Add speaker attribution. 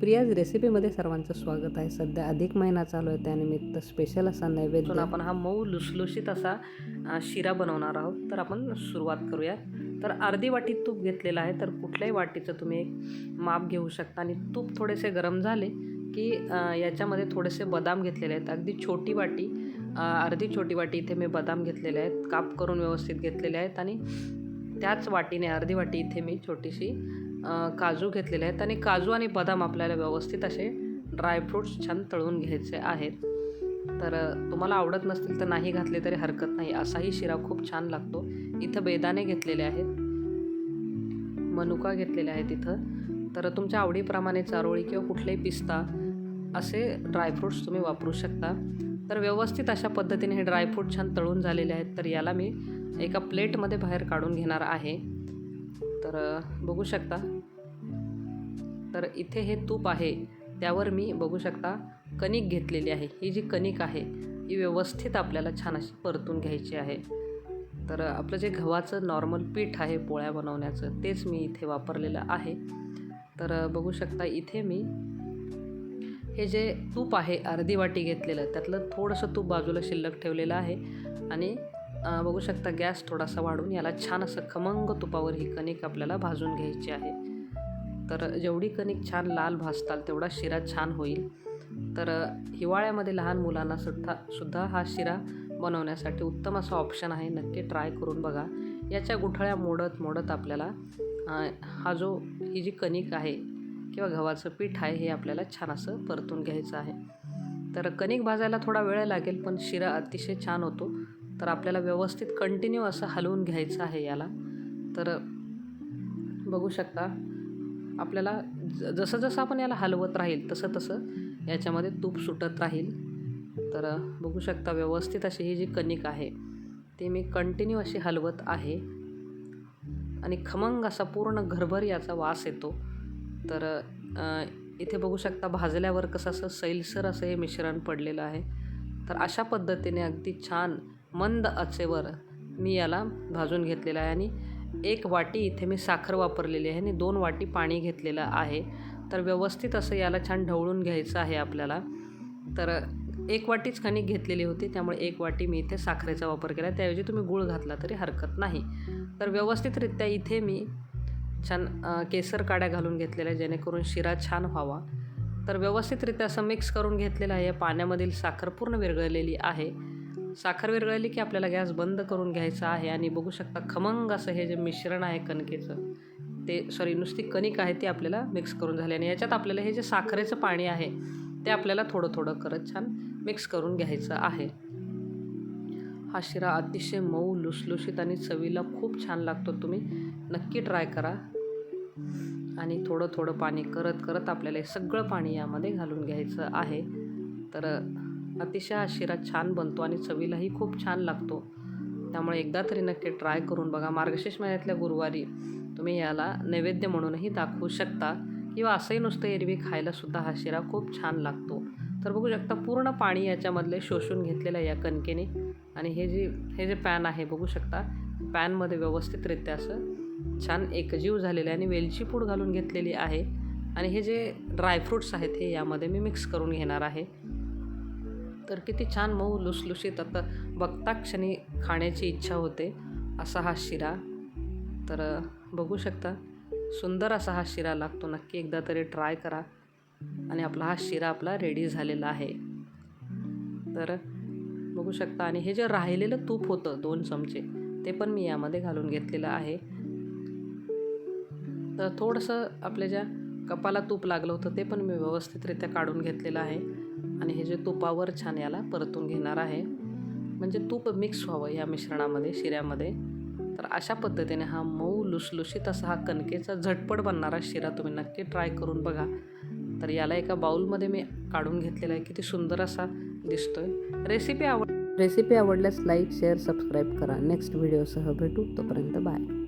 Speaker 1: प्रियाज रेसिपीमध्ये सर्वांचं स्वागत आहे. सध्या अधिक महिना चालू आहे, त्यानिमित्त स्पेशल असा नैवेद्य आपण हा मऊ लुसलुशीत असा शिरा बनवणार आहोत. तर आपण सुरुवात करूया. तर अर्धी वाटी तूप घेतलेलं आहे. तर कुठल्याही वाटीचं तुम्ही एक माप घेऊ शकता आणि तूप थोडेसे गरम झाले की याच्यामध्ये थोडेसे बदाम घेतलेले आहेत. अगदी छोटी वाटी, अर्धी छोटी वाटी इथे मी बदाम घेतलेले आहेत, काप करून व्यवस्थित घेतलेले आहेत. आणि त्याच वाटीने अर्धी वाटी इथे मी छोटीशी काजू घेतलेले आहेत. आणि काजू आणि बदाम आपल्याला व्यवस्थित असे ड्रायफ्रूट्स छान तळून घ्यायचे आहेत. तर तुम्हाला आवडत नसतील तर नाही घातले तरी हरकत नाही, असाही शिरा खूप छान लागतो. इथं बेदाणे घेतलेले आहेत, मनुका घेतलेले आहेत इथं. तर तुमच्या आवडीप्रमाणे चारोळी किंवा कुठलेही पिस्ता असे ड्रायफ्रूट्स तुम्ही वापरू शकता. तर व्यवस्थित अशा पद्धतीने हे ड्रायफ्रूट छान तळून झालेले आहेत. तर याला मी एका प्लेटमध्ये बाहेर काढून घेणार आहे. तर बघू शकता. तर इथे हे तूप आहे, त्यावर मी बघू शकता कणिक घेतलेली आहे. ही जी कणिक आहे ही व्यवस्थित आपल्याला छान अशी परतून घ्यायची आहे. तर आपलं जे गव्हाचं नॉर्मल पीठ आहे पोळ्या बनवण्याचं, तेच मी इथे वापरलेलं आहे. तर बघू शकता इथे मी हे जे तूप आहे अर्धी वाटी घेतलेलं, त्यातलं थोडंसं तूप बाजूला शिल्लक ठेवलेलं आहे. आणि बघू शकता गॅस थोडासा वाढून याला छान असं खमंग तुपावर ही कणिक आपल्याला भाजून घ्यायची आहे. तर जेवढी कणिक छान लाल भाजताल तेवढा शिरा छान होईल. तर हिवाळ्यामध्ये लहान मुलांना सुद्धा हा शिरा बनवण्यासाठी उत्तम असा ऑप्शन आहे. नक्की ट्राय करून बघा. याच्या गुठळ्या मोडत मोडत आपल्याला ही जी कणिक आहे किंवा गव्हाचं पीठ आहे हे आपल्याला छान असं परतून घ्यायचं आहे. तर कणिक भाजायला थोडा वेळ लागेल, पण शिरा अतिशय छान होतो. तर आपल्याला व्यवस्थित कंटिन्यू असं हलवून घ्यायचं आहे याला. तर बघू शकता आपल्याला जसं जसं आपण याला हलवत राहील तसं तसं याच्यामध्ये तूप सुटत राहील. तर बघू शकता व्यवस्थित अशी ही जी कणिक आहे ती मी कंटिन्यू अशी हलवत आहे. आणि खमंग असा पूर्ण घरभर याचा वास येतो. तर इथे बघू शकता भाजल्यावर कसं असं सैलसर असं हे मिश्रण पडलेलं आहे. तर अशा पद्धतीने अगदी छान मंद आचेवर मी याला भाजून घेतलेलं आहे. आणि 1 वाटी इथे मी साखर वापरलेली आहे आणि 2 वाटी पाणी घेतलेलं आहे. तर व्यवस्थित असं याला छान ढवळून घ्यायचं आहे आपल्याला. तर 1 वाटीच कणिक घेतलेली होती, त्यामुळे 1 वाटी मी इथे साखरेचा वापर केला. त्याऐवजी तुम्ही गूळ घातला तरी हरकत नाही. तर व्यवस्थितरित्या इथे मी छान केसर काड्या घालून घेतलेल्या आहे, जेणेकरून शिरा छान व्हावा. तर व्यवस्थितरित्या असं मिक्स करून घेतलेलं आहे. या पाण्यामधील साखर पूर्ण विरघळलेली आहे. साखर विरघळली की आपल्याला गॅस बंद करून घ्यायचा आहे. आणि बघू शकता खमंग असं हे जे मिश्रण आहे कणकेचं, नुसती कणिक आहे ती आपल्याला मिक्स करून झाली. आणि याच्यात आपल्याला हे जे साखरेचं पाणी आहे ते आपल्याला थोडं थोडं करत छान मिक्स करून घ्यायचं आहे. हा शिरा अतिशय मऊ लुसलुशीत आणि चवीला खूप छान लागतो. तुम्ही नक्की ट्राय करा. आणि थोडं थोडं पाणी करत करत आपल्याला हे सगळं पाणी यामध्ये घालून घ्यायचं आहे. तर अतिशय हा शिरा छान बनतो आणि चवीलाही खूप छान लागतो. त्यामुळे एकदा तरी नक्की ट्राय करून बघा. मार्गशीर्ष महिन्यातल्या गुरुवारी तुम्ही याला नैवेद्य म्हणूनही दाखवू शकता किंवा असंही नुसतं एरवी खायलासुद्धा हा शिरा खूप छान लागतो. तर बघू शकता पूर्ण पाणी याच्यामधले शोषून घेतलेलं आहे या कणकेने. आणि हे जे पॅन आहे बघू शकता, पॅनमध्ये व्यवस्थितरित्या असं छान एकजीव झालेलं आहे. आणि वेलची पूड घालून घेतलेली आहे. आणि हे जे ड्रायफ्रूट्स आहेत हे यामध्ये मी मिक्स करून घेणार आहे. तर किती छान मऊ लुसलुशीत, आता बघता क्षणी खाण्याची इच्छा होते असा हा शिरा. तर बघू शकता सुंदर असा हा शिरा लागतो. नक्की एकदा तरी ट्राय करा. आणि हा शिरा रेडी झालेला आहे. तर बघू शकता. आणि हे जे राहिलेलं तूप होतं 2 चमचे ते पण मी यामध्ये घालून घेतलेलं आहे. तर थोडंसं आपल्या ज्या कपाला तूप लागलं होतं ते पण मी व्यवस्थितरित्या काढून घेतलेलं आहे. आणि हे जे तुपावर छान याला परतून घेणार आहे, म्हणजे तूप मिक्स व्हावं या मिश्रणामध्ये, शिऱ्यामध्ये. तर अशा पद्धतीने हा मऊ लुसलुशीत असा हा कणकेचा झटपट बनणारा शिरा तुम्ही नक्की ट्राय करून बघा. तर याला एका बाउलमध्ये मी काढून घेतलेला आहे. किती सुंदर असा दिसतोय. रेसिपी आवडल्यास लाईक, शेअर, सबस्क्राईब करा. नेक्स्ट व्हिडिओसह भेटू. तोपर्यंत बाय.